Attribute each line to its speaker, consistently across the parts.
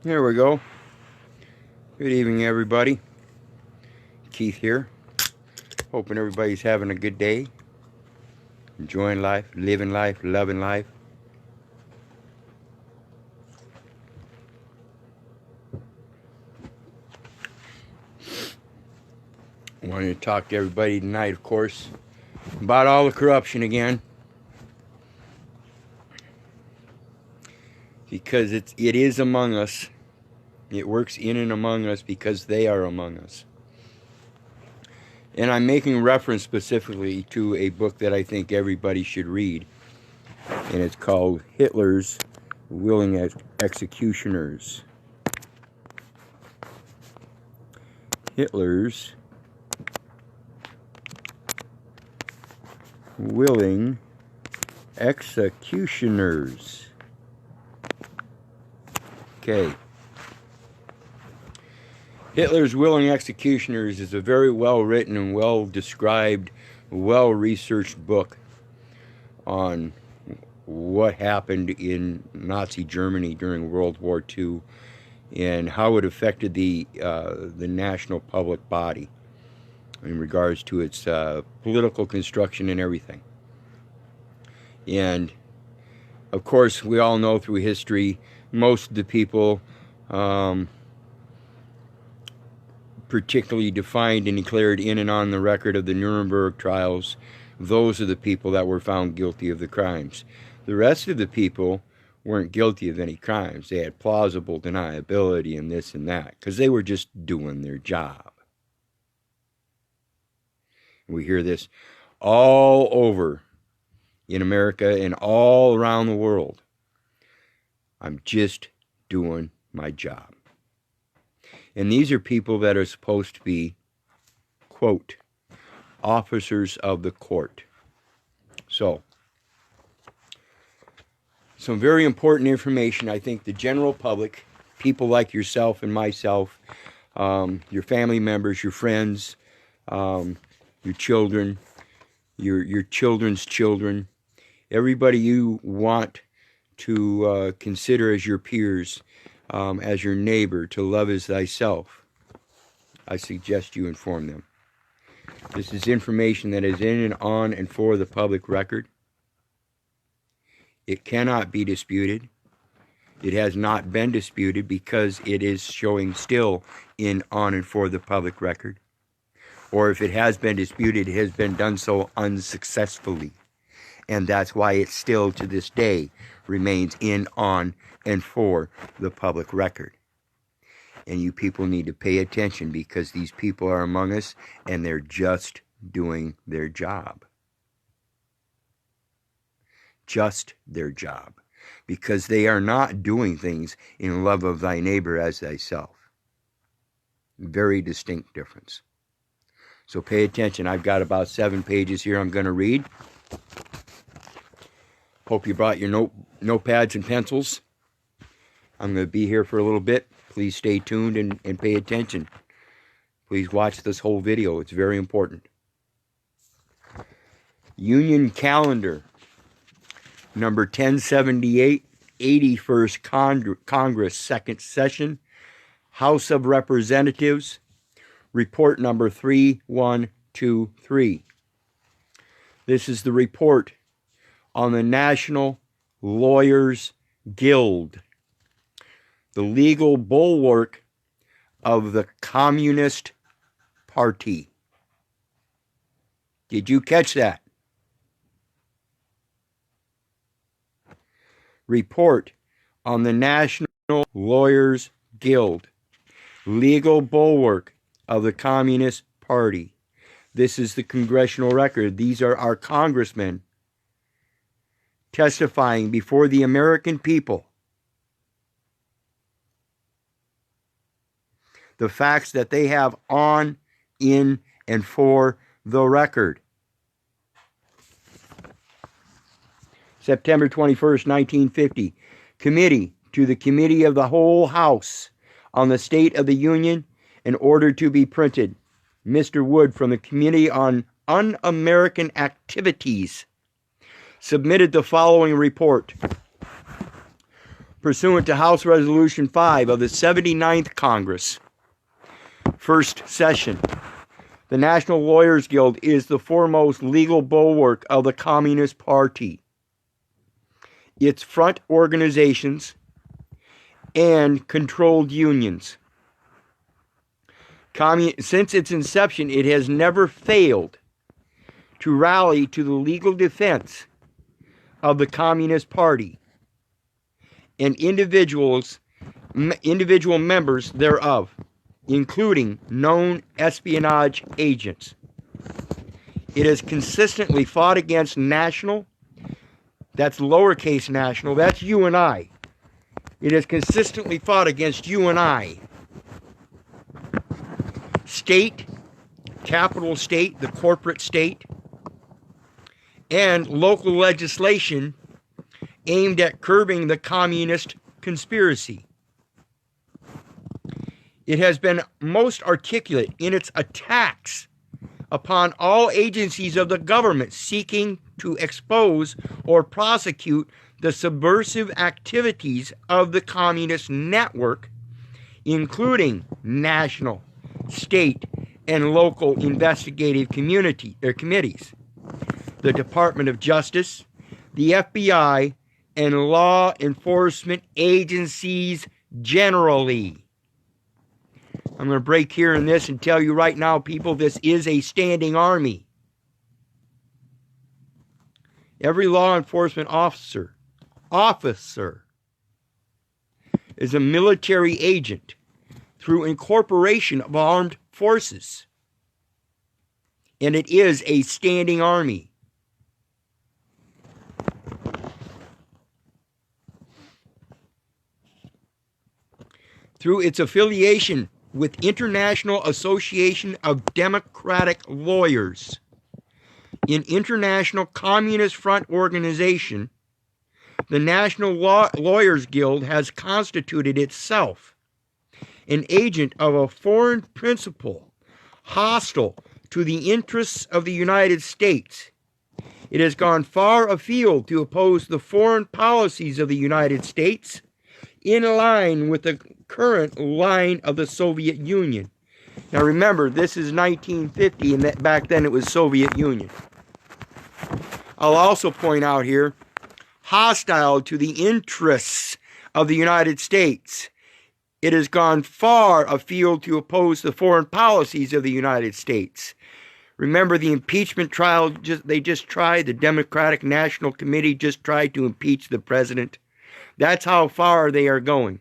Speaker 1: There we go. Good evening, everybody. Keith here. Hoping everybody's having a good day. Enjoying life, living life, loving life. I wanted to talk to everybody tonight, of course, about all the corruption again. Because it is among us. It works in and among us because they are among us. And I'm making reference specifically to a book that I think everybody should read. And it's called Hitler's Willing Executioners. Hitler's Willing Executioners. Okay. Hitler's Willing Executioners is a very well-written and well-described, well-researched book on what happened in Nazi Germany during World War II and how it affected the national public body in regards to its political construction and everything. And, of course, we all know through history, most of the people particularly defined and declared in and on the record of the Nuremberg trials, those are the people that were found guilty of the crimes. The rest of the people weren't guilty of any crimes. They had plausible deniability and this and that, because they were just doing their job. We hear this all over in America and all around the world. I'm just doing my job. And these are people that are supposed to be, quote, officers of the court. So, some very important information. I think the general public, people like yourself and myself, your family members, your friends, your children, your children's children, everybody you want to consider as your peers, as your neighbor, to love as thyself, I suggest you inform them. This is information that is in and on and for the public record. It cannot be disputed. It has not been disputed because it is showing still in, on, and for the public record. Or if it has been disputed, it has been done so unsuccessfully. And that's why it still, to this day, remains in, on, and for the public record. And you people need to pay attention because these people are among us and they're just doing their job. Just their job. Because they are not doing things in love of thy neighbor as thyself. Very distinct difference. So pay attention. I've got about 7 pages here I'm going to read. Hope you brought your notepads and pencils. I'm going to be here for a little bit. Please stay tuned and pay attention. Please watch this whole video. It's very important. Union Calendar, number 1078, 81st Congress, second session, House of Representatives, report number 3123. This is the report on the National Lawyers Guild, the legal bulwark of the Communist Party. Did you catch that? Report on the National Lawyers Guild, legal bulwark of the Communist Party. This is the congressional record. These are our congressmen testifying before the American people. The facts that they have on, in, and for the record. September 21st, 1950. Committee to the Committee of the Whole House on the State of the Union in order to be printed. Mr. Wood from the Committee on Un-American Activities submitted the following report. pursuant to House Resolution 5 of the 79th Congress, first session. The National Lawyers Guild is the foremost legal bulwark of the Communist Party. Its front organizations and controlled unions. Since its inception, it has never failed to rally to the legal defense of the Communist Party and individual members thereof, including known espionage agents. It has consistently fought against national, that's lowercase national, that's you and I. It has consistently fought against you and I. State, capital state, the corporate state, and local legislation aimed at curbing the communist conspiracy. It has been most articulate in its attacks upon all agencies of the government seeking to expose or prosecute the subversive activities of the communist network, including national, state, and local investigative committees, the Department of Justice, the FBI, and law enforcement agencies generally. I'm going to break here in this and tell you right now, people, this is a standing army. Every law enforcement officer is a military agent through incorporation of armed forces. And it is a standing army. Through its affiliation with International Association of Democratic Lawyers, an international communist front organization, the National Lawyers Guild has constituted itself an agent of a foreign principle hostile to the interests of the United States. It has gone far afield to oppose the foreign policies of the United States in line with the current line of the Soviet Union. Now remember, this is 1950, and back then it was Soviet Union. I'll also point out here, hostile to the interests of the United States. It has gone far afield to oppose the foreign policies of the United States. Remember the impeachment trial they just tried? The Democratic National Committee just tried to impeach the president. That's how far they are going.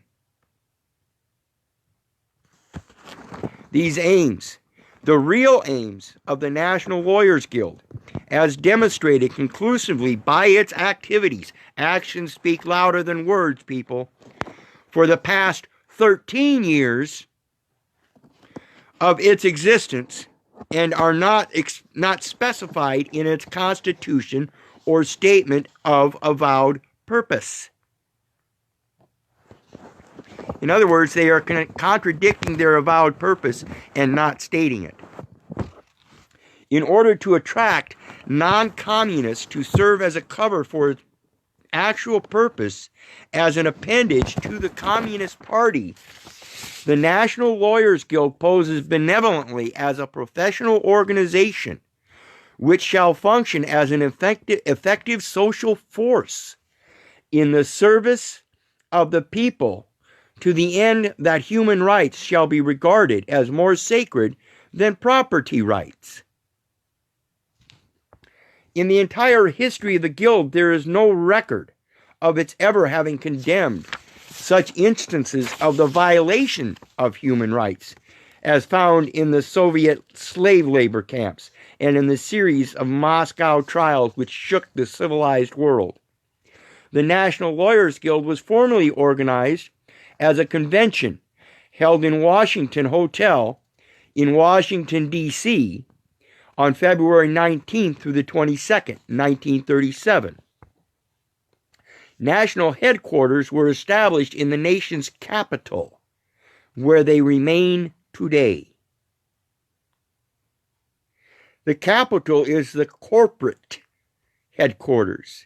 Speaker 1: These aims, the real aims of the National Lawyers Guild, as demonstrated conclusively by its activities, actions speak louder than words, people, for the past 13 years of its existence, and are not specified in its constitution or statement of avowed purpose. In other words, they are contradicting their avowed purpose and not stating it. In order to attract non-communists to serve as a cover for its actual purpose as an appendage to the Communist Party, the National Lawyers Guild poses benevolently as a professional organization which shall function as an effective social force in the service of the people, to the end that human rights shall be regarded as more sacred than property rights. In the entire history of the Guild, there is no record of its ever having condemned such instances of the violation of human rights as found in the Soviet slave labor camps and in the series of Moscow trials which shook the civilized world. The National Lawyers Guild was formally organized as a convention held in Washington Hotel in Washington, D.C. on February 19th through the 22nd, 1937. National headquarters were established in the nation's capital, where they remain today. The capital is the corporate headquarters,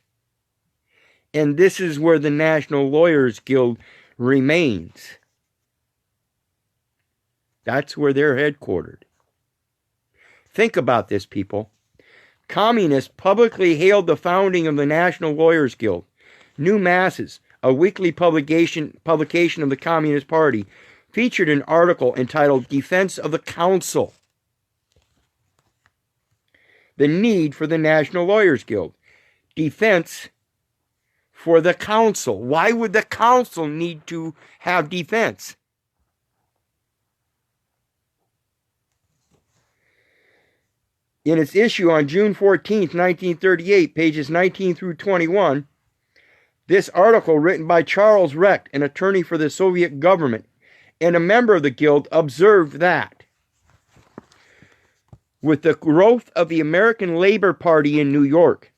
Speaker 1: And this is where the National Lawyers Guild remains. That's where they're headquartered. Think about this, people. Communists publicly hailed the founding of the National Lawyers Guild. New Masses, a weekly publication of the Communist Party, featured an article entitled Defense of the Council. The need for the National Lawyers Guild. Defense for the council. Why would the council need to have defense? In its issue on June 14th, 1938, pages 19 through 21, this article, written by Charles Recht, an attorney for the Soviet government and a member of the Guild, observed that with the growth of the American Labor Party in New York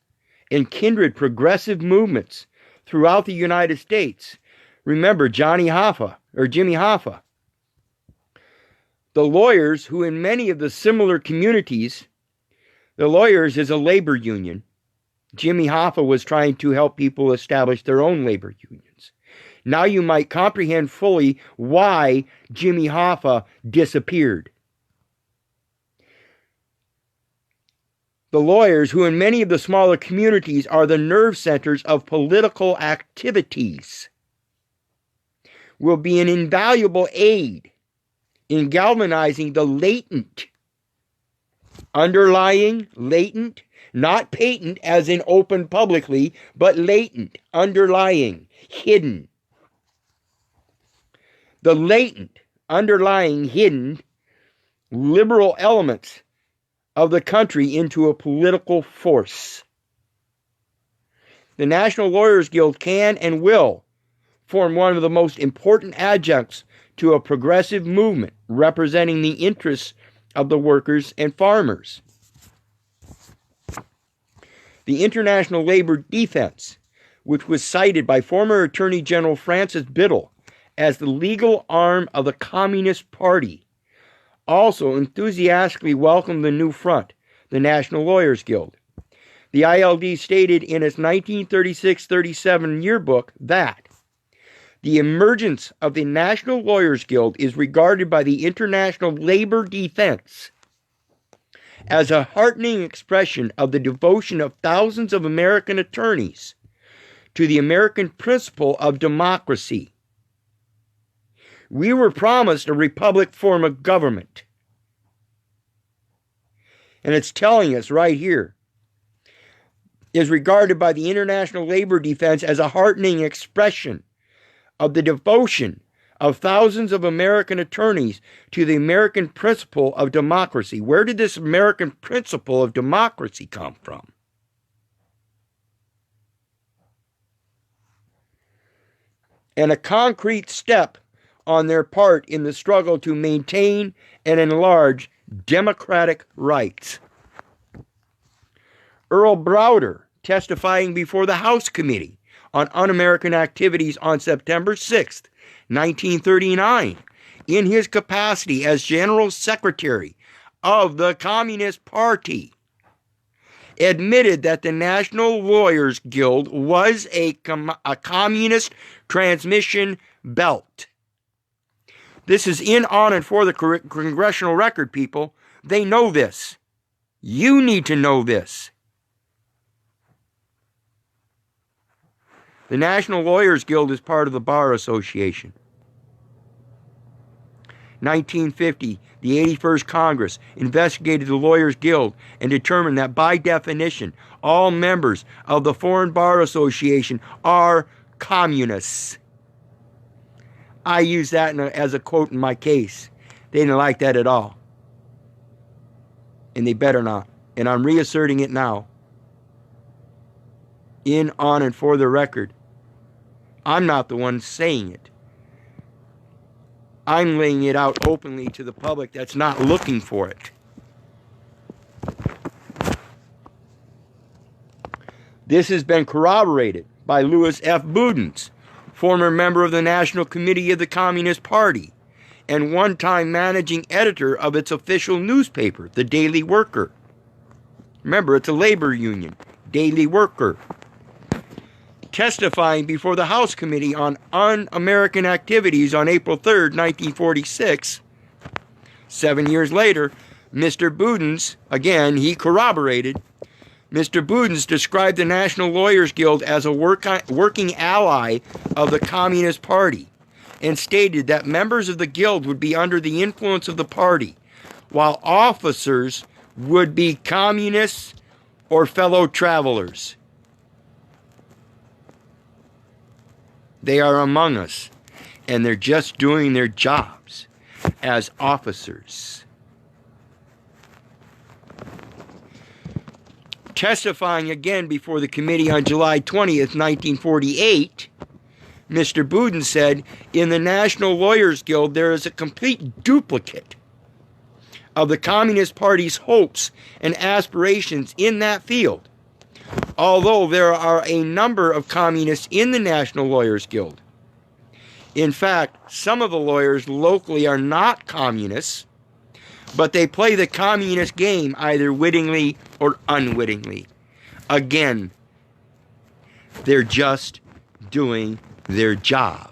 Speaker 1: and kindred progressive movements throughout the United States, remember Jimmy Hoffa, the lawyers who in many of the similar communities, the lawyers is a labor union. Jimmy Hoffa was trying to help people establish their own labor unions. Now you might comprehend fully why Jimmy Hoffa disappeared. The lawyers, who in many of the smaller communities are the nerve centers of political activities, will be an invaluable aid in galvanizing the latent, underlying, latent, not patent as in open publicly, but latent, underlying, hidden. The latent, underlying, hidden liberal elements of the country into a political force. The National Lawyers Guild can and will form one of the most important adjuncts to a progressive movement representing the interests of the workers and farmers. The International Labor Defense, which was cited by former Attorney General Francis Biddle as the legal arm of the Communist Party, also enthusiastically welcomed the new front, the National Lawyers Guild. The ILD stated in its 1936-37 yearbook that the emergence of the National Lawyers Guild is regarded by the International Labor Defense as a heartening expression of the devotion of thousands of American attorneys to the American principle of democracy. We were promised a republic form of government. And it's telling us right here, is regarded by the International Labor Defense as a heartening expression of the devotion of thousands of American attorneys to the American principle of democracy. Where did this American principle of democracy come from? And a concrete step on their part in the struggle to maintain and enlarge democratic rights. Earl Browder, testifying before the House Committee on Un-American Activities on September 6, 1939, in his capacity as General Secretary of the Communist Party, admitted that the National Lawyers Guild was a communist transmission belt. This is in, on, and for the congressional record, people. They know this. You need to know this. The National Lawyers Guild is part of the Bar Association. 1950, the 81st Congress investigated the Lawyers Guild and determined that by definition, all members of the Foreign Bar Association are communists. I use that as a quote in my case. They didn't like that at all. And they better not. And I'm reasserting it now. In, on, and for the record. I'm not the one saying it. I'm laying it out openly to the public that's not looking for it. This has been corroborated by Louis F. Boudens, former member of the National Committee of the Communist Party and one-time managing editor of its official newspaper, the Daily Worker. Remember, it's a labor union, Daily Worker. Testifying before the House Committee on Un-American Activities on April 3rd, 1946, 7 years later, Mr. Boudens, again, he corroborated, Mr. Boudens described the National Lawyers Guild as a working ally of the Communist Party and stated that members of the guild would be under the influence of the party, while officers would be communists or fellow travelers. They are among us, and they're just doing their jobs as officers. Testifying again before the committee on July 20th, 1948, Mr. Boudens said, in the National Lawyers Guild, there is a complete duplicate of the Communist Party's hopes and aspirations in that field, although there are a number of communists in the National Lawyers Guild. In fact, some of the lawyers locally are not communists, but they play the communist game either wittingly or unwittingly. Again, they're just doing their job.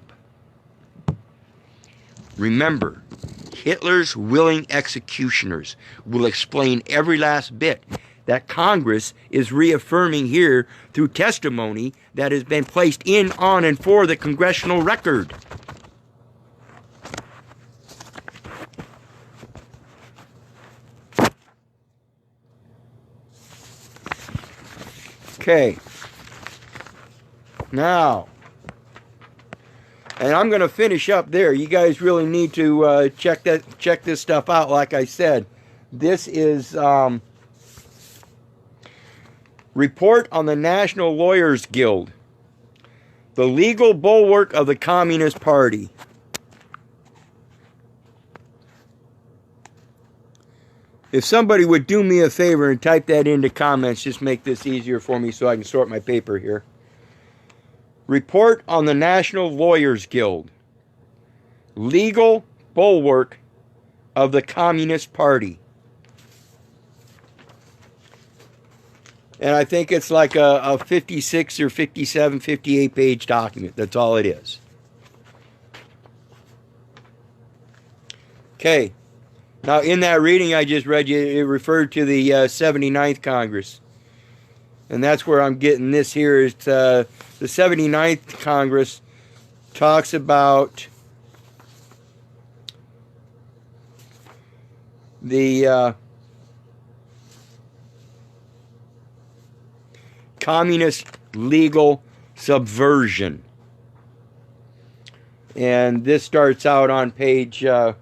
Speaker 1: Remember, Hitler's willing executioners will explain every last bit that Congress is reaffirming here through testimony that has been placed in, on, and for the congressional record. Okay. Now, and I'm going to finish up there. You guys really need to check this stuff out. Like I said, this is Report on the National Lawyers Guild, the legal bulwark of the Communist Party. If somebody would do me a favor and type that into comments, just make this easier for me so I can sort my paper here. Report on the National Lawyers Guild, legal bulwark of the Communist Party. And I think it's like a 56 or 57, 58 page document. That's all it is. Okay. Now, in that reading I just read you, it referred to the 79th Congress. And that's where I'm getting this here. It's, the 79th Congress talks about the communist legal subversion. And this starts out on page 2.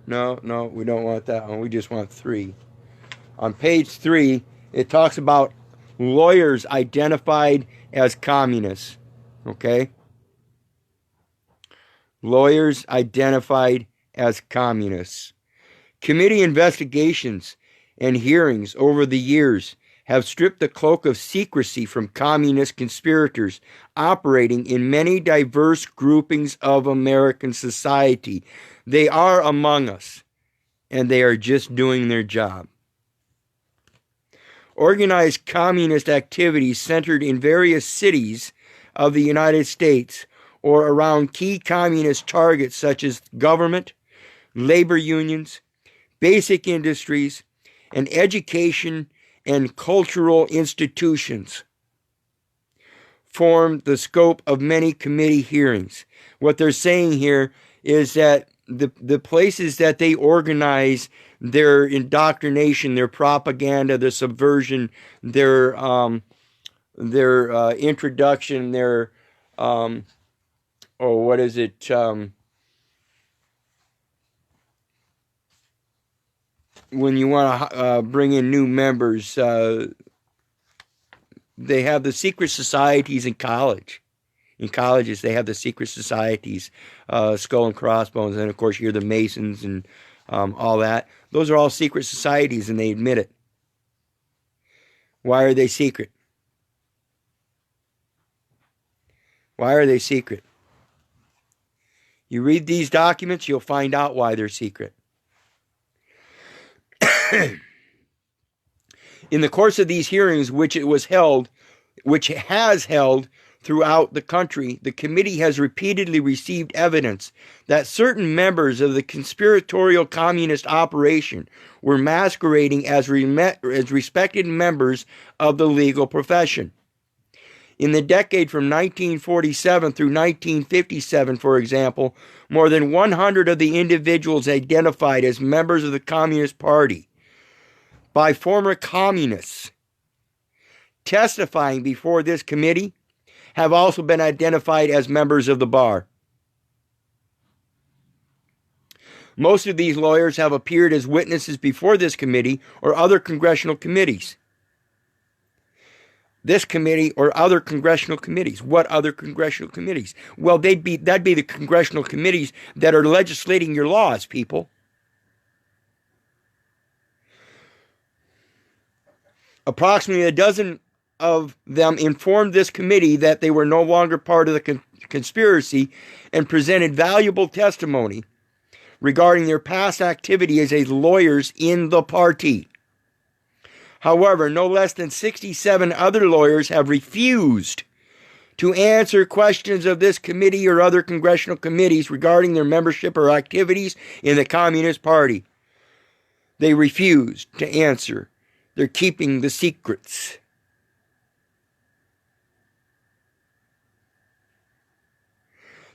Speaker 1: No, we don't want that one. We just want 3. On page 3, it talks about lawyers identified as communists. Okay? Lawyers identified as communists. Committee investigations and hearings over the years have stripped the cloak of secrecy from communist conspirators operating in many diverse groupings of American society. They are among us, and they are just doing their job. Organized communist activities centered in various cities of the United States or around key communist targets such as government, labor unions, basic industries, and education and cultural institutions form the scope of many committee hearings. What they're saying here is that the places that they organize their indoctrination, their propaganda, their subversion, their introduction, their what is it? When you want to bring in new members, they have the secret societies in college. In colleges, they have the secret societies, Skull and Crossbones, and of course you're the Masons and all that. Those are all secret societies, and they admit it. Why are they secret? Why are they secret? You read these documents, you'll find out why they're secret. In the course of these hearings, which has held throughout the country, the committee has repeatedly received evidence that certain members of the conspiratorial communist operation were masquerading as respected members of the legal profession. In the decade from 1947 through 1957, for example, more than 100 of the individuals identified as members of the Communist Party by former communists testifying before this committee have also been identified as members of the bar. Most of these lawyers have appeared as witnesses before this committee or other congressional committees. This committee or other congressional committees. What other congressional committees? Well, that'd be the congressional committees that are legislating your laws, people. Approximately a dozen of them informed this committee that they were no longer part of the conspiracy and presented valuable testimony regarding their past activity as lawyers in the party. However, no less than 67 other lawyers have refused to answer questions of this committee or other congressional committees regarding their membership or activities in the Communist Party. They refused to answer. They're keeping the secrets.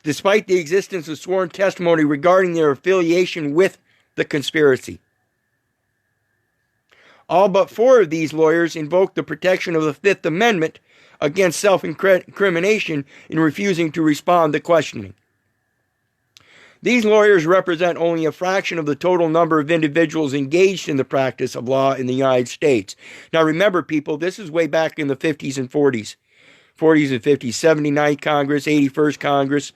Speaker 1: Despite the existence of sworn testimony regarding their affiliation with the conspiracy. All but 4 of these lawyers invoked the protection of the Fifth Amendment against self-incrimination in refusing to respond to questioning. These lawyers represent only a fraction of the total number of individuals engaged in the practice of law in the United States. Now remember, people, this is way back in the 50s and 40s. 40s and 50s, 79th Congress, 81st Congress.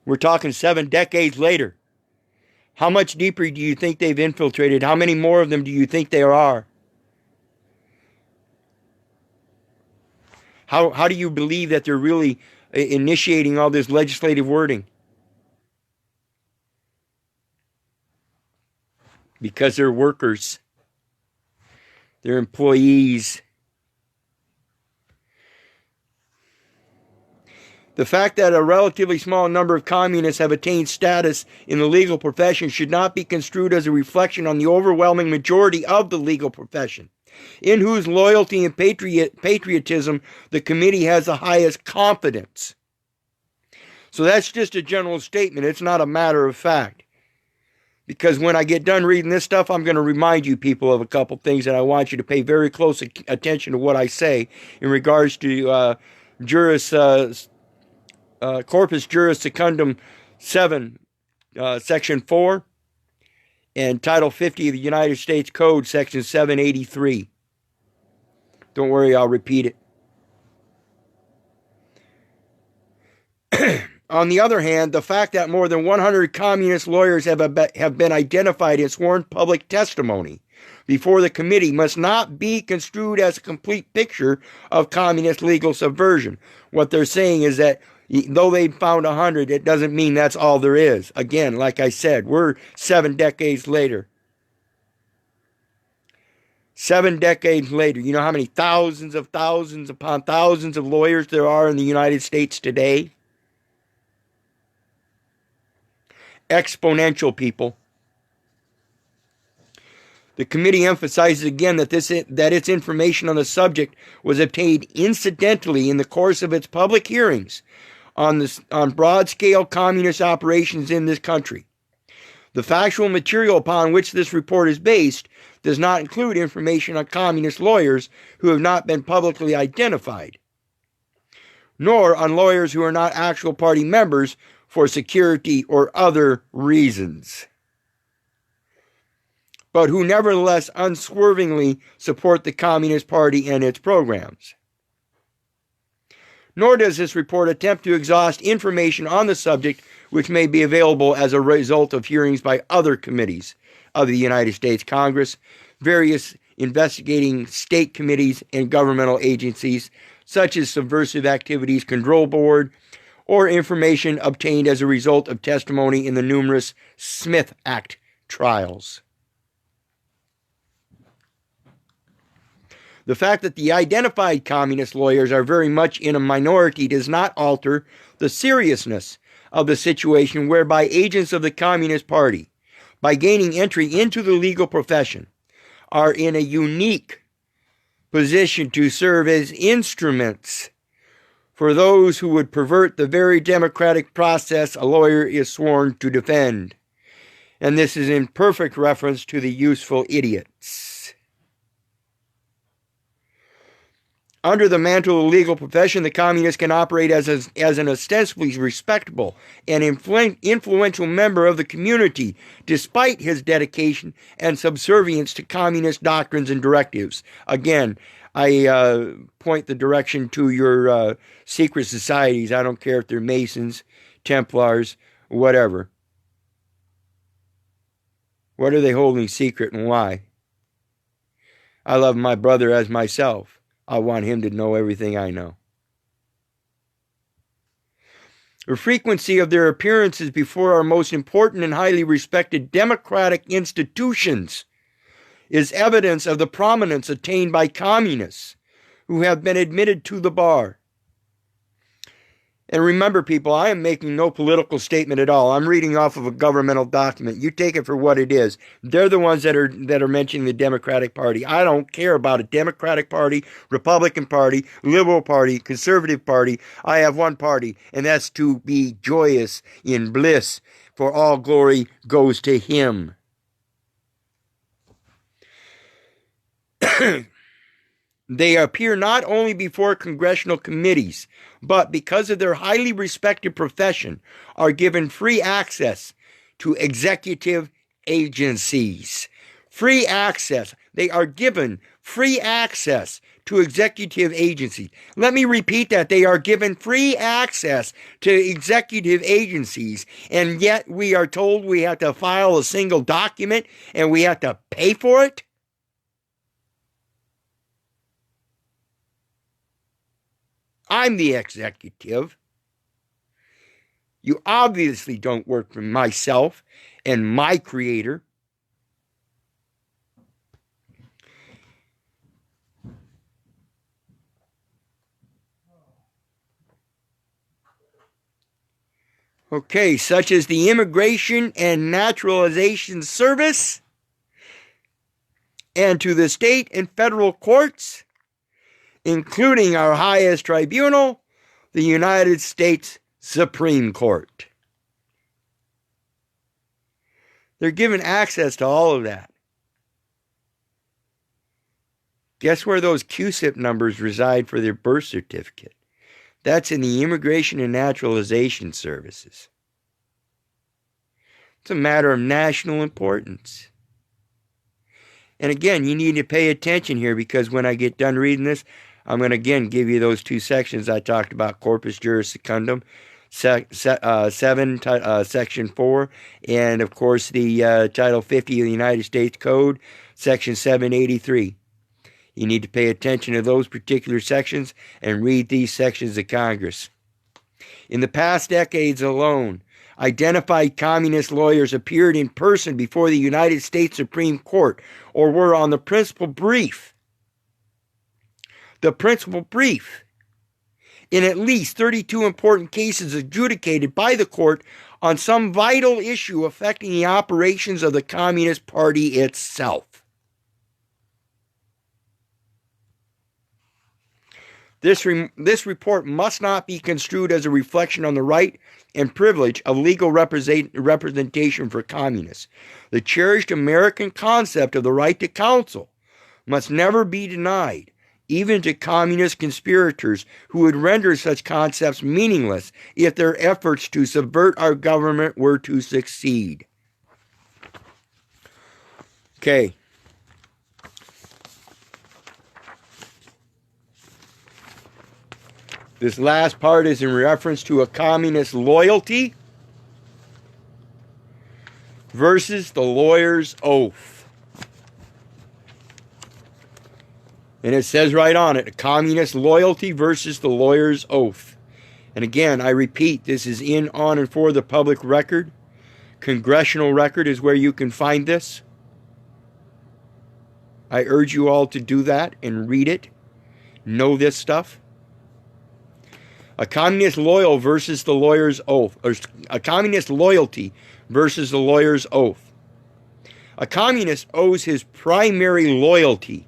Speaker 1: We're talking 7 decades later. How much deeper do you think they've infiltrated? How many more of them do you think there are? How do you believe that they're really initiating all this legislative wording? Because they're workers. They're employees. The fact that a relatively small number of communists have attained status in the legal profession should not be construed as a reflection on the overwhelming majority of the legal profession, in whose loyalty and patriotism the committee has the highest confidence. So that's just a general statement. It's not a matter of fact. Because when I get done reading this stuff, I'm going to remind you people of a couple things, and I want you to pay very close attention to what I say in regards to Corpus Juris Secundum 7, Section 4, and Title 50 of the United States Code, Section 783. Don't worry, I'll repeat it. On the other hand, the fact that more than 100 communist lawyers have been identified in sworn public testimony before the committee must not be construed as a complete picture of communist legal subversion. What they're saying is that though they found 100, it doesn't mean that's all there is. Again, like I said, we're 7 decades later. 7 decades later. You know how many thousands upon thousands of lawyers there are in the United States today? Exponential, people. The committee emphasizes again that its information on the subject was obtained incidentally in the course of its public hearings on broad-scale communist operations in this country. The factual material upon which this report is based does not include information on communist lawyers who have not been publicly identified, nor on lawyers who are not actual party members for security or other reasons, but who nevertheless unswervingly support the Communist Party and its programs. Nor does this report attempt to exhaust information on the subject which may be available as a result of hearings by other committees of the United States Congress, various investigating state committees and governmental agencies such as Subversive Activities Control Board, or information obtained as a result of testimony in the numerous Smith Act trials. The fact that the identified communist lawyers are very much in a minority does not alter the seriousness of the situation whereby agents of the Communist Party, by gaining entry into the legal profession, are in a unique position to serve as instruments for those who would pervert the very democratic process a lawyer is sworn to defend. And this is in perfect reference to the useful idiots. Under the mantle of the legal profession, the communist can operate as an ostensibly respectable and influential member of the community, despite his dedication and subservience to communist doctrines and directives. Again, I point the direction to your secret societies. I don't care if they're Masons, Templars, whatever. What are they holding secret and why? I love my brother as myself. I want him to know everything I know. The frequency of their appearances before our most important and highly respected democratic institutions is evidence of the prominence attained by communists who have been admitted to the bar. And remember, people, I am making no political statement at all. I'm reading off of a governmental document. You take it for what it is. They're the ones that are mentioning the Democratic Party. I don't care about a Democratic Party, Republican Party, Liberal Party, Conservative Party. I have one party, and that's to be joyous in bliss, for all glory goes to Him. They appear not only before congressional committees, but because of their highly respected profession, are given free access to executive agencies. Free access. They are given free access to executive agencies. Let me repeat that. They are given free access to executive agencies, and yet we are told we have to file a single document and we have to pay for it? I'm the executive. You obviously don't work for myself and my Creator. Okay, such as the Immigration and Naturalization Service, and to the state and federal courts, including our highest tribunal, the United States Supreme Court. They're given access to all of that. Guess where those QSIP numbers reside for their birth certificate? That's in the Immigration and Naturalization Services. It's a matter of national importance. And again, you need to pay attention here, because when I get done reading this, I'm going to again give you those two sections I talked about, Corpus Juris Secundum, 7, Section 4, and of course the Title 50 of the United States Code, Section 783. You need to pay attention to those particular sections and read these sections of Congress. In the past decades alone, identified communist lawyers appeared in person before the United States Supreme Court or were on the principal brief. In at least 32 important cases adjudicated by the court on some vital issue affecting the operations of the Communist Party itself. This report must not be construed as a reflection on the right and privilege of legal representation for communists. The cherished American concept of the right to counsel must never be denied, even to communist conspirators who would render such concepts meaningless if their efforts to subvert our government were to succeed. Okay. This last part is in reference to a communist loyalty versus the lawyer's oath. And it says right on it, communist loyalty versus the lawyer's oath. And again, I repeat, this is in, on, and for the public record. Congressional Record is where you can find this. I urge you all to do that and read it. Know this stuff. A communist loyal versus the lawyer's oath. Or a communist loyalty versus the lawyer's oath. A communist owes his primary loyalty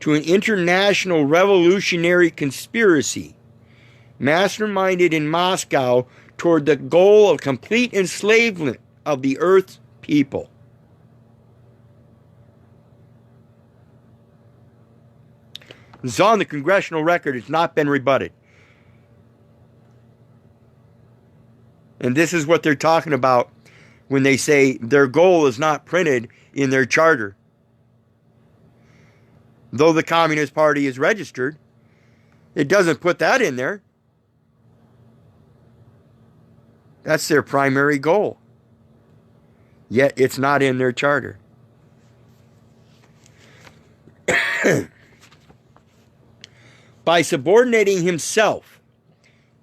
Speaker 1: to an international revolutionary conspiracy masterminded in Moscow toward the goal of complete enslavement of the Earth's people. It's on the Congressional Record. It's not been rebutted. And this is what they're talking about when they say their goal is not printed in their charter. Though the Communist Party is registered, it doesn't put that in there. That's their primary goal. Yet it's not in their charter. By subordinating himself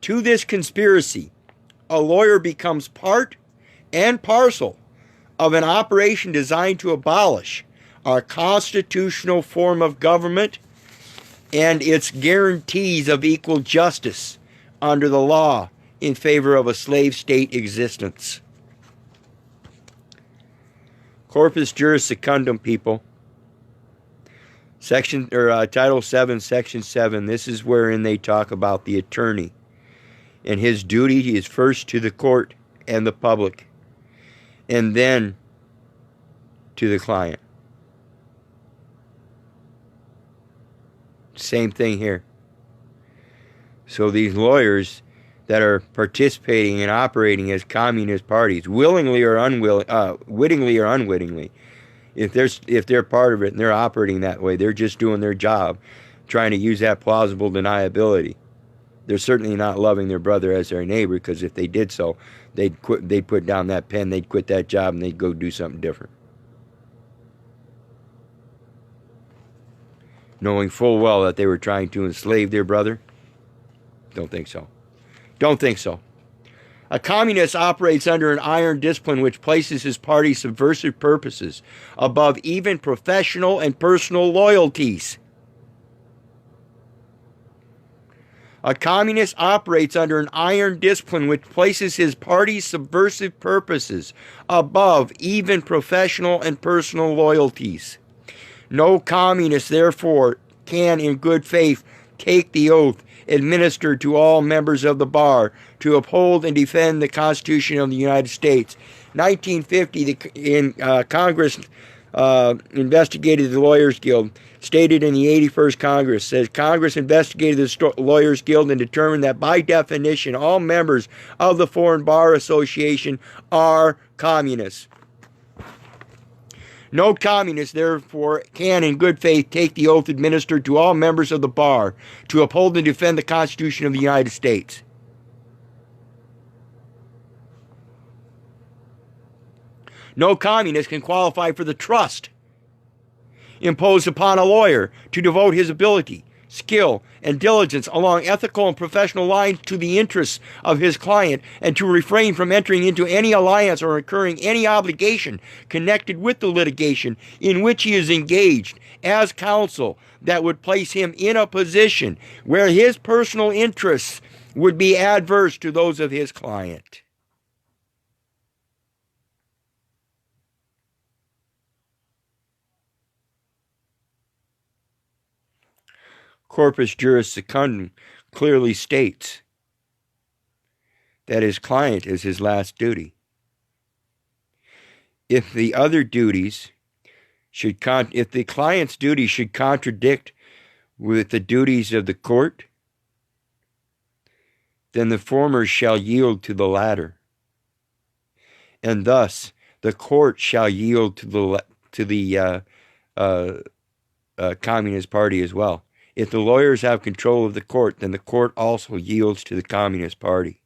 Speaker 1: to this conspiracy, a lawyer becomes part and parcel of an operation designed to abolish our constitutional form of government and its guarantees of equal justice under the law in favor of a slave state existence. Corpus Juris Secundum, people. Title 7, Section 7. This is wherein they talk about the attorney. And his duty is first to the court and the public, and then to the client. Same thing here. So these lawyers that are participating and operating as communist parties, willingly or wittingly or unwittingly, if they're part of it and they're operating that way, they're just doing their job, trying to use that plausible deniability. They're certainly not loving their brother as their neighbor, because if they did so, they'd put down that pen, they'd quit that job, and they'd go do something different. Knowing full well that they were trying to enslave their brother? Don't think so. Don't think so. A communist operates under an iron discipline which places his party's subversive purposes above even professional and personal loyalties. A communist operates under an iron discipline which places his party's subversive purposes above even professional and personal loyalties. No communist, therefore, can in good faith take the oath administered to all members of the bar to uphold and defend the Constitution of the United States. 1950, Congress investigated the Lawyers Guild, stated in the 81st Congress, says Congress investigated the Lawyers Guild and determined that by definition all members of the Foreign Bar Association are communists. No communist, therefore, can in good faith take the oath administered to all members of the bar to uphold and defend the Constitution of the United States. No communist can qualify for the trust imposed upon a lawyer to devote his ability, skill, and diligence along ethical and professional lines to the interests of his client, and to refrain from entering into any alliance or incurring any obligation connected with the litigation in which he is engaged as counsel that would place him in a position where his personal interests would be adverse to those of his client. Corpus Juris Secundum clearly states that his client is his last duty. If the other duties if the client's duty should contradict with the duties of the court, then the former shall yield to the latter, and thus the court shall yield to the Communist Party as well. If the lawyers have control of the court, then the court also yields to the Communist Party.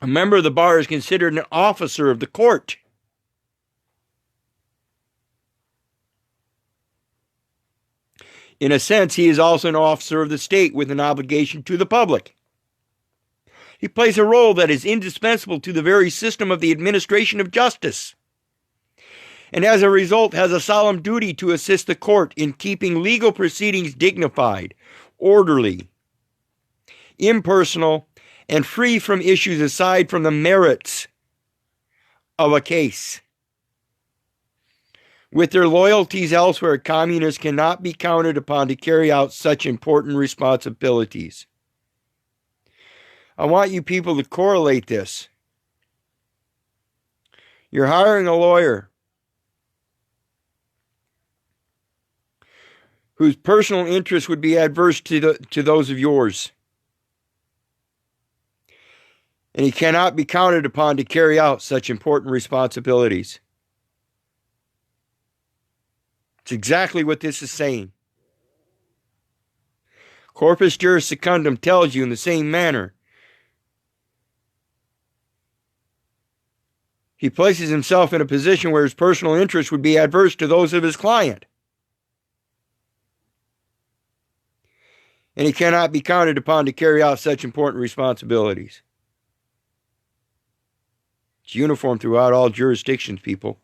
Speaker 1: A member of the bar is considered an officer of the court. In a sense, he is also an officer of the state with an obligation to the public. He plays a role that is indispensable to the very system of the administration of justice, and as a result has a solemn duty to assist the court in keeping legal proceedings dignified, orderly, impersonal, and free from issues aside from the merits of a case. With their loyalties elsewhere, communists cannot be counted upon to carry out such important responsibilities. I want you people to correlate this. You're hiring a lawyer whose personal interests would be adverse to those of yours. And he cannot be counted upon to carry out such important responsibilities. It's exactly what this is saying. Corpus juris secundum tells you in the same manner. He places himself in a position where his personal interests would be adverse to those of his client. And he cannot be counted upon to carry out such important responsibilities. It's uniform throughout all jurisdictions, people.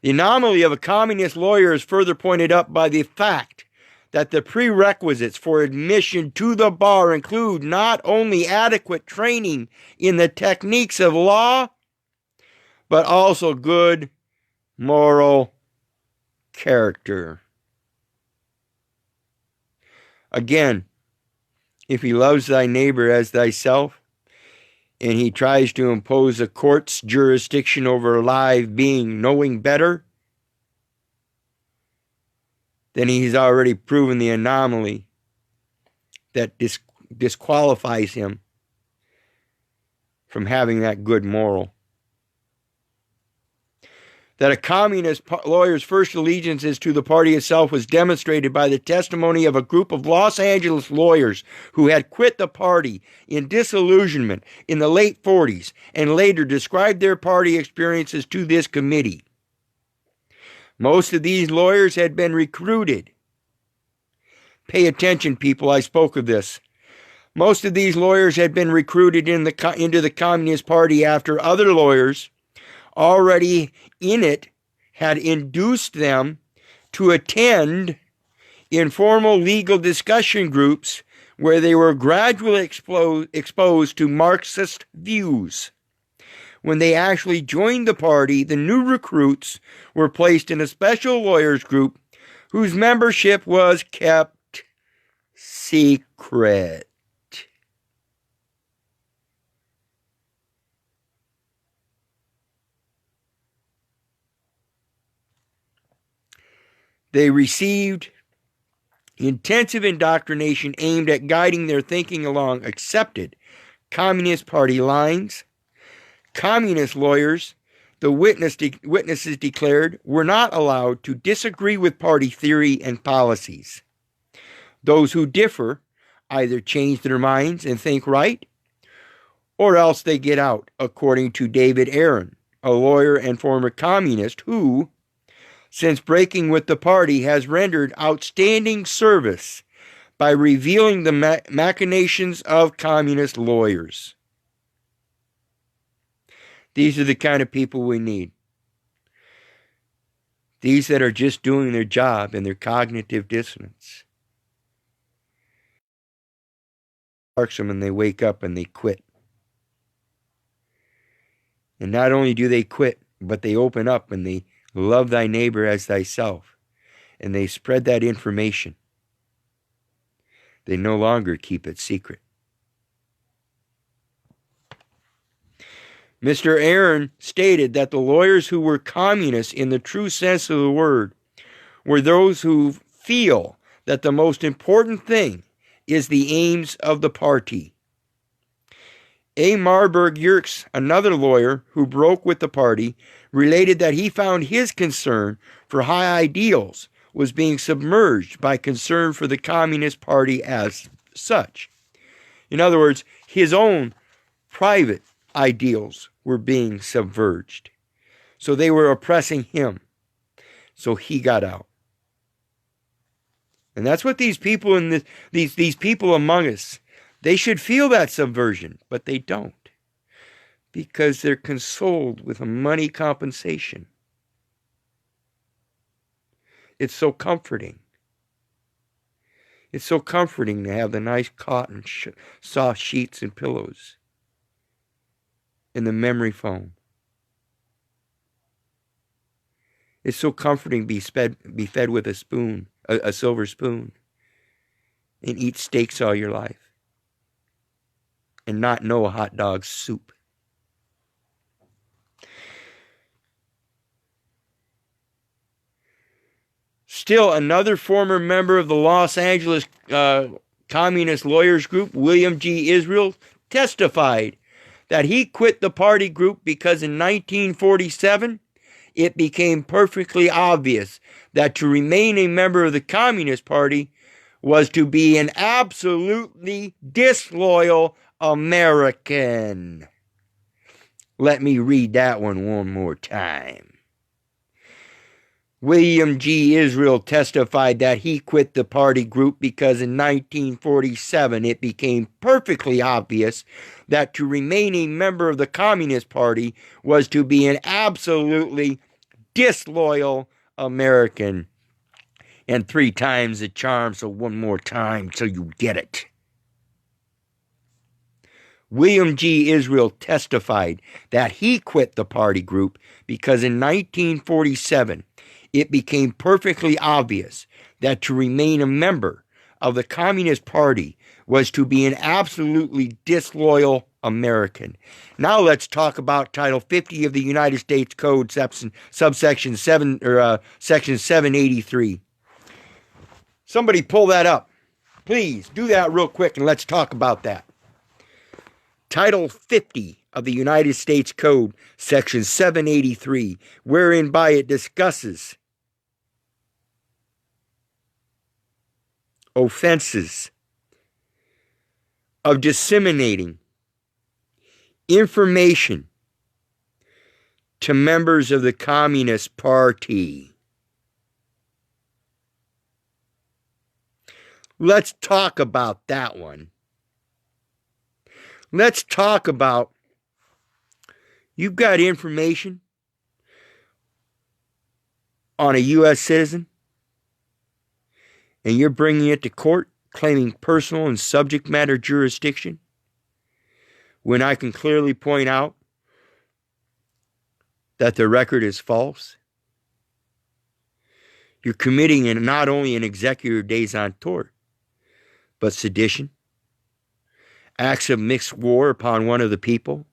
Speaker 1: The anomaly of a communist lawyer is further pointed up by the fact that the prerequisites for admission to the bar include not only adequate training in the techniques of law, but also good moral character. Again, if he loves thy neighbor as thyself, and he tries to impose a court's jurisdiction over a live being knowing better, then he's already proven the anomaly that disqualifies him from having that good moral. That a communist lawyer's first allegiance is to the party itself was demonstrated by the testimony of a group of Los Angeles lawyers who had quit the party in disillusionment in the late 40s and later described their party experiences to this committee. Most of these lawyers had been recruited. Pay attention, people, I spoke of this. Most of these lawyers had been recruited into the Communist Party after other lawyers already in it had induced them to attend informal legal discussion groups where they were gradually exposed to Marxist views. When they actually joined the party, the new recruits were placed in a special lawyers group whose membership was kept secret. They received intensive indoctrination aimed at guiding their thinking along accepted Communist Party lines. Communist lawyers, the witnesses declared, were not allowed to disagree with party theory and policies. Those who differ either change their minds and think right, or else they get out, according to David Aaron, a lawyer and former communist who, since breaking with the party, has rendered outstanding service by revealing the machinations of communist lawyers. These are the kind of people we need. These that are just doing their job and their cognitive dissonance. Sparks them and they wake up and they quit. And not only do they quit, but they open up and they love thy neighbor as thyself. And they spread that information. They no longer keep it secret. Mr. Aaron stated that the lawyers who were communists in the true sense of the word were those who feel that the most important thing is the aims of the party. A. Marburg Yerkes, another lawyer who broke with the party, related that he found his concern for high ideals was being submerged by concern for the Communist Party as such. In other words, his own private ideals were being subverged. So they were oppressing him. So he got out. And that's what these people in this, these people among us, they should feel that subversion, but they don't. Because they're consoled with a money compensation. It's so comforting. It's so comforting to have the nice cotton, soft sheets and pillows and the memory foam. It's so comforting to be fed with a spoon, a silver spoon, and eat steaks all your life and not know a hot dog soup. Still, another former member of the Los Angeles Communist Lawyers Group, William G. Israel, testified that he quit the party group because in 1947, it became perfectly obvious that to remain a member of the Communist Party was to be an absolutely disloyal American. Let me read that one more time. William G. Israel testified that he quit the party group because in 1947 it became perfectly obvious that to remain a member of the Communist Party was to be an absolutely disloyal American. And 3 times the charm, so one more time so you get it. William G. Israel testified that he quit the party group because in 1947 it became perfectly obvious that to remain a member of the Communist Party was to be an absolutely disloyal American. Now let's talk about Title 50 of the United States Code, subsection 7 or section 783. Somebody pull that up. Please do that real quick and let's talk about that. Title 50 of the United States Code, section 783, wherein by it discusses offenses of disseminating information to members of the Communist Party. Let's talk about that one. Let's talk about, you've got information on a U.S. citizen, and you're bringing it to court, claiming personal and subject matter jurisdiction, when I can clearly point out that the record is false. You're committing not only an executor raison tort, but sedition, acts of mixed war upon one of the people,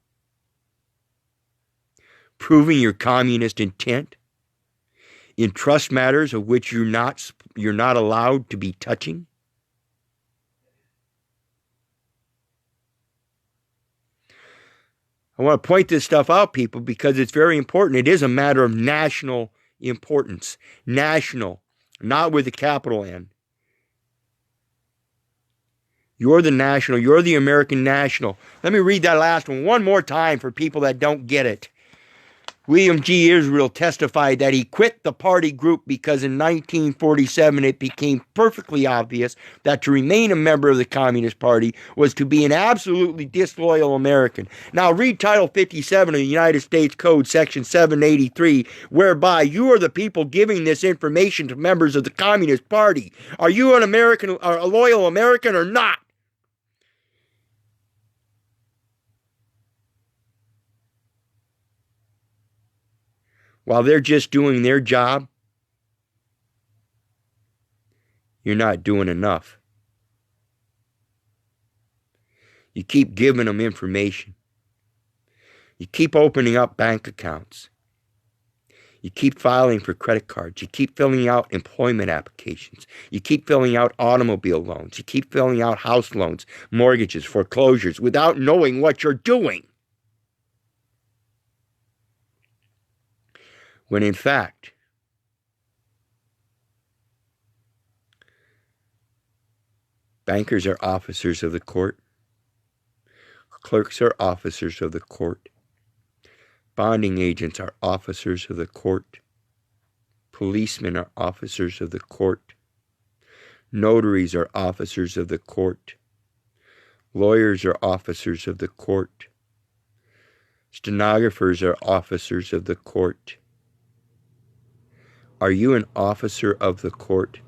Speaker 1: proving your communist intent in trust matters of which you're not allowed to be touching. I want to point this stuff out, people, because it's very important. It is a matter of national importance. National, not with a capital N. You're the national. You're the American national. Let me read that last one more time for people that don't get it. William G. Israel testified that he quit the party group because in 1947 it became perfectly obvious that to remain a member of the Communist Party was to be an absolutely disloyal American. Now read Title 57 of the United States Code, Section 783, whereby you are the people giving this information to members of the Communist Party. Are you an American, or a loyal American, or not? While they're just doing their job, you're not doing enough. You keep giving them information. You keep opening up bank accounts. You keep filing for credit cards. You keep filling out employment applications. You keep filling out automobile loans. You keep filling out house loans, mortgages, foreclosures, without knowing what you're doing. When in fact, bankers are officers of the court. Clerks are officers of the court. Bonding agents are officers of the court. Policemen are officers of the court. Notaries are officers of the court. Lawyers are officers of the court. Stenographers are officers of the court. Are you an officer of the court?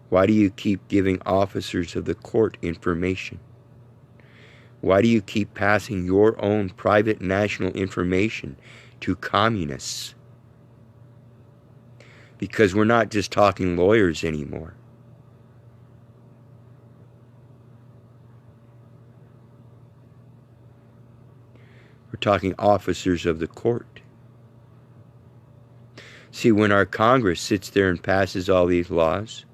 Speaker 1: Why do you keep giving officers of the court information? Why do you keep passing your own private national information to communists? Because we're not just talking lawyers anymore. We're talking officers of the court. See, when our Congress sits there and passes all these laws,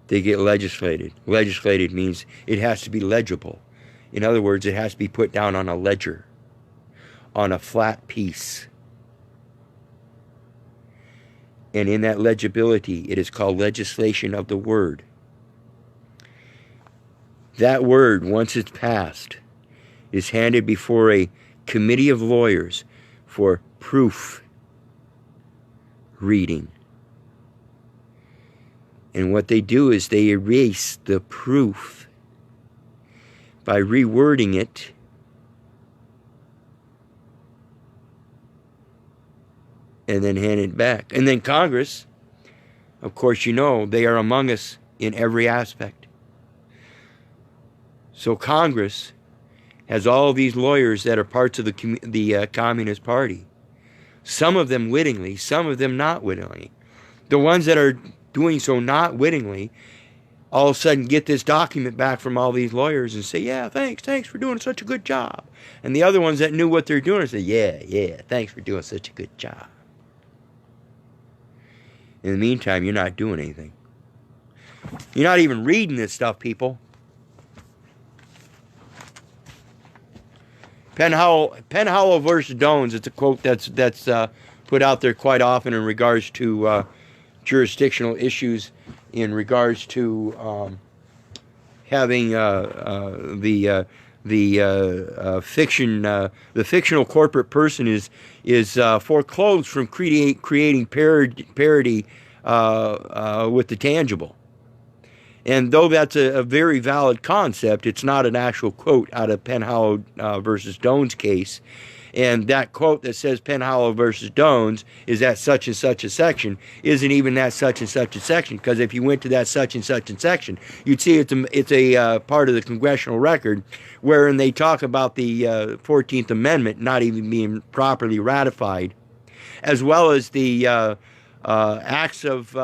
Speaker 1: they get legislated. Legislated means it has to be legible. In other words, it has to be put down on a ledger, on a flat piece. And in that legibility, it is called legislation of the word. That word, once it's passed, is handed before a committee of lawyers for proof reading. And what they do is they erase the proof by rewording it and then hand it back. And then Congress, of course, you know, they are among us in every aspect. So Congress has all these lawyers that are parts of the Communist Party. Some of them wittingly, some of them not wittingly. The ones that are doing so not wittingly, all of a sudden get this document back from all these lawyers and say, yeah, thanks for doing such a good job. And the other ones that knew what they're doing say, yeah, thanks for doing such a good job. In the meantime, you're not doing anything. You're not even reading this stuff, people. Penhallow versus Dones, it's a quote that's put out there quite often in regards to jurisdictional issues, in regards to having the fictional corporate person is foreclosed from creating parody with the tangible. And though that's a very valid concept, it's not an actual quote out of Penhallow versus Dones case. And that quote that says Penhallow versus Dones is at such and such a section isn't even that such and such a section, because if you went to that such and such a section, you'd see it's a part of the congressional record wherein they talk about the 14th Amendment not even being properly ratified, as well as the acts of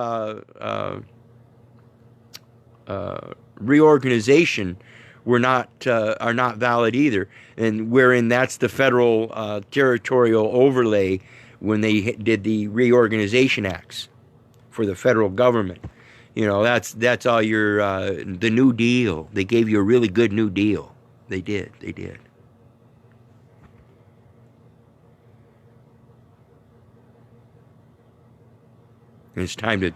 Speaker 1: reorganization are not valid either, and wherein that's the federal territorial overlay when they did the reorganization acts for the federal government. You know, that's all your the New Deal. They gave you a really good New Deal. They did. And it's time to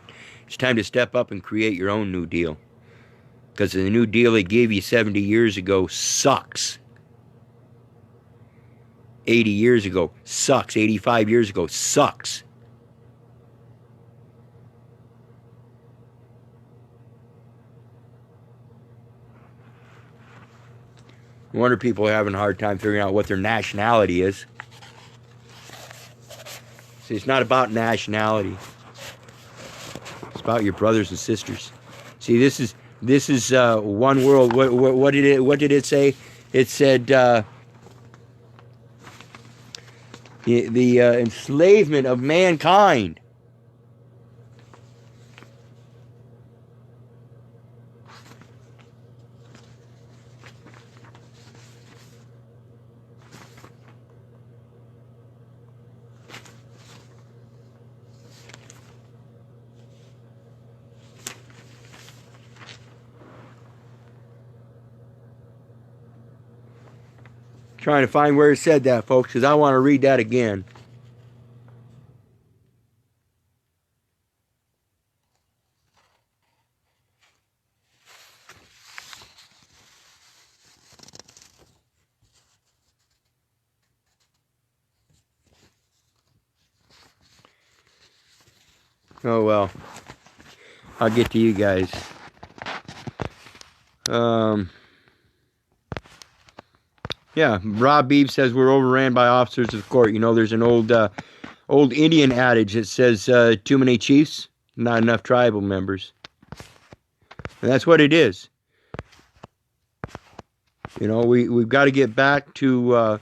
Speaker 1: step up and create your own New Deal. Because the New Deal they gave you 70 years ago sucks. 80 years ago sucks. 85 years ago sucks. No wonder people are having a hard time figuring out what their nationality is. See, it's not about nationality. It's about your brothers and sisters. See, this is one world. What did it say? It said the enslavement of mankind. Trying to find where it said that, folks, because I want to read that again. Oh well, I'll get to you guys. Yeah, Rob Beebe says we're overran by officers of the court. You know, there's an old Indian adage that says too many chiefs, not enough tribal members. And that's what it is. You know, we've got to get back to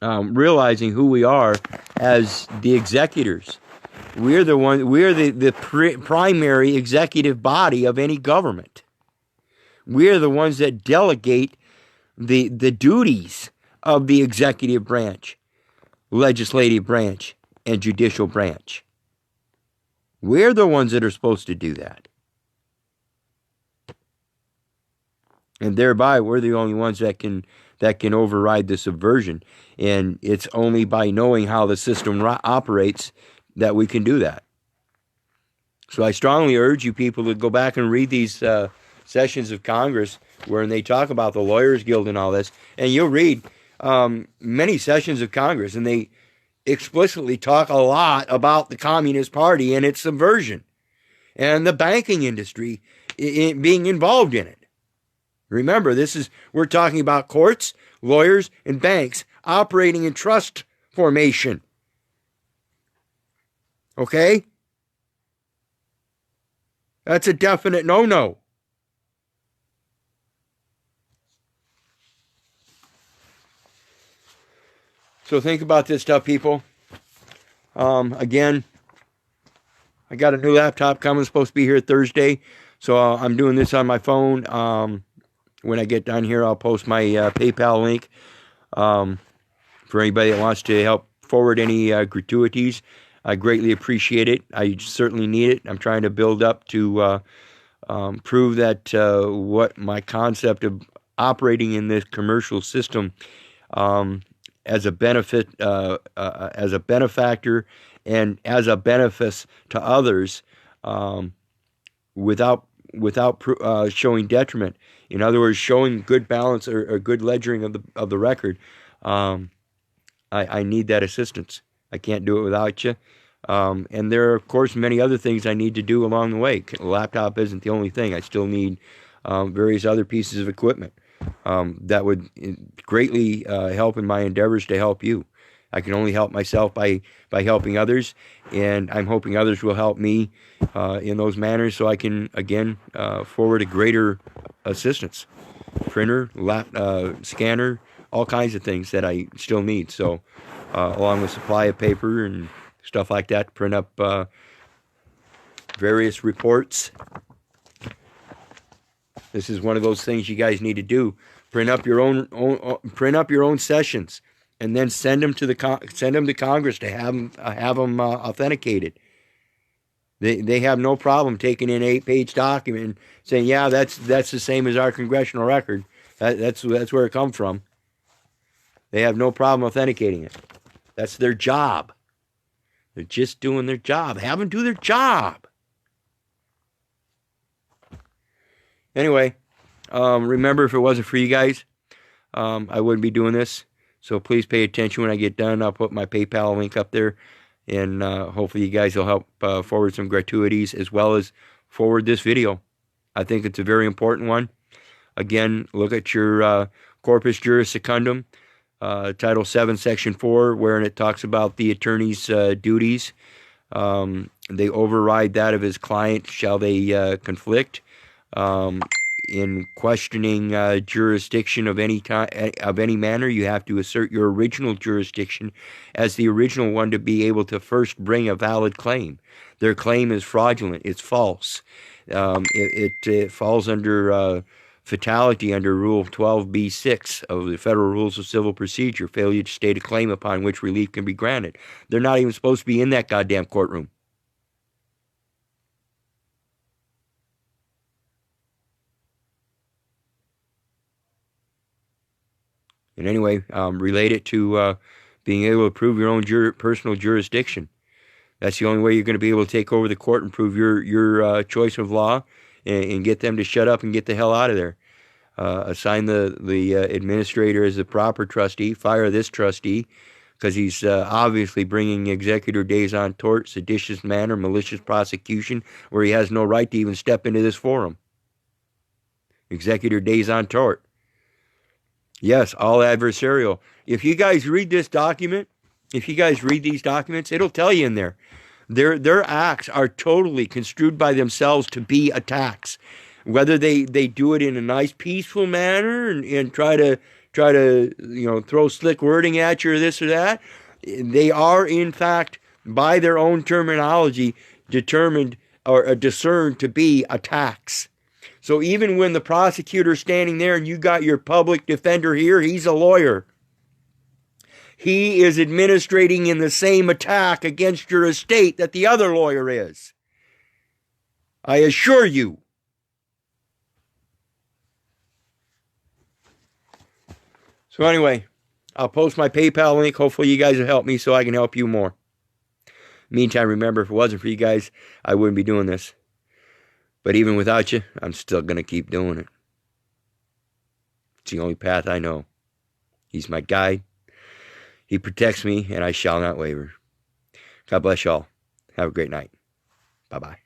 Speaker 1: realizing who we are as the executors. We're the one. We're the primary executive body of any government. We're the ones that delegate the duties of the executive branch, legislative branch, and judicial branch. We're the ones that are supposed to do that. And thereby, we're the only ones that can override the subversion. And it's only by knowing how the system operates that we can do that. So I strongly urge you people to go back and read these sessions of Congress where they talk about the Lawyers Guild and all this. And you'll read many sessions of Congress, and they explicitly talk a lot about the Communist Party and its subversion and the banking industry being involved in it. Remember, we're talking about courts, lawyers, and banks operating in trust formation. Okay? That's a definite no-no. So think about this stuff, people. Again, I got a new laptop coming. It's supposed to be here Thursday. So I'm doing this on my phone. When I get done here, I'll post my PayPal link for anybody that wants to help forward any gratuities. I greatly appreciate it. I certainly need it. I'm trying to build up to prove that what my concept of operating in this commercial system as a benefit, as a benefactor, and as a benefice to others, without showing detriment. In other words, showing good balance or good ledgering of the record. I need that assistance. I can't do it without you. And there are, of course, many other things I need to do along the way. The laptop isn't the only thing. I still need various other pieces of equipment that would greatly help in my endeavors to help you. I can only help myself by helping others, and I'm hoping others will help me in those manners so I can, again, forward a greater assistance. Printer, scanner, all kinds of things that I still need. So, along with supply of paper and stuff like that, to print up various reports. This is one of those things you guys need to do. Print up your own sessions, and then send them to Congress to have them authenticated. They have no problem taking an 8-page document and saying, yeah, that's the same as our congressional record. That's where it comes from. They have no problem authenticating it. That's their job. They're just doing their job. Have them do their job. Anyway, remember, if it wasn't for you guys, I wouldn't be doing this. So please pay attention when I get done. I'll put my PayPal link up there. And hopefully you guys will help forward some gratuities as well as forward this video. I think it's a very important one. Again, look at your Corpus Juris Secundum, Title 7, Section 4, wherein it talks about the attorney's duties. They override that of his client, shall they conflict. In questioning jurisdiction of any manner, you have to assert your original jurisdiction as the original one to be able to first bring a valid claim. Their claim is fraudulent. It's false. It falls under fatality under Rule 12b-6 of the Federal Rules of Civil Procedure, failure to state a claim upon which relief can be granted. They're not even supposed to be in that goddamn courtroom. And anyway, relate it to being able to prove your own personal jurisdiction. That's the only way you're going to be able to take over the court and prove your choice of law and get them to shut up and get the hell out of there. Assign the administrator as the proper trustee, fire this trustee, because he's obviously bringing executor days on tort, seditious manner, malicious prosecution, where he has no right to even step into this forum. Executor days on tort. Yes, all adversarial. If you guys read this document, if you guys read these documents, it'll tell you in there. Their acts are totally construed by themselves to be attacks. Whether they do it in a nice, peaceful manner and try to throw slick wording at you or this or that, they are in fact, by their own terminology, determined or discerned to be attacks. So even when the prosecutor's standing there and you got your public defender here, he's a lawyer. He is administrating in the same attack against your estate that the other lawyer is. I assure you. So anyway, I'll post my PayPal link. Hopefully you guys will help me so I can help you more. Meantime, remember, if it wasn't for you guys, I wouldn't be doing this. But even without you, I'm still going to keep doing it. It's the only path I know. He's my guide. He protects me, and I shall not waver. God bless y'all. Have a great night. Bye-bye.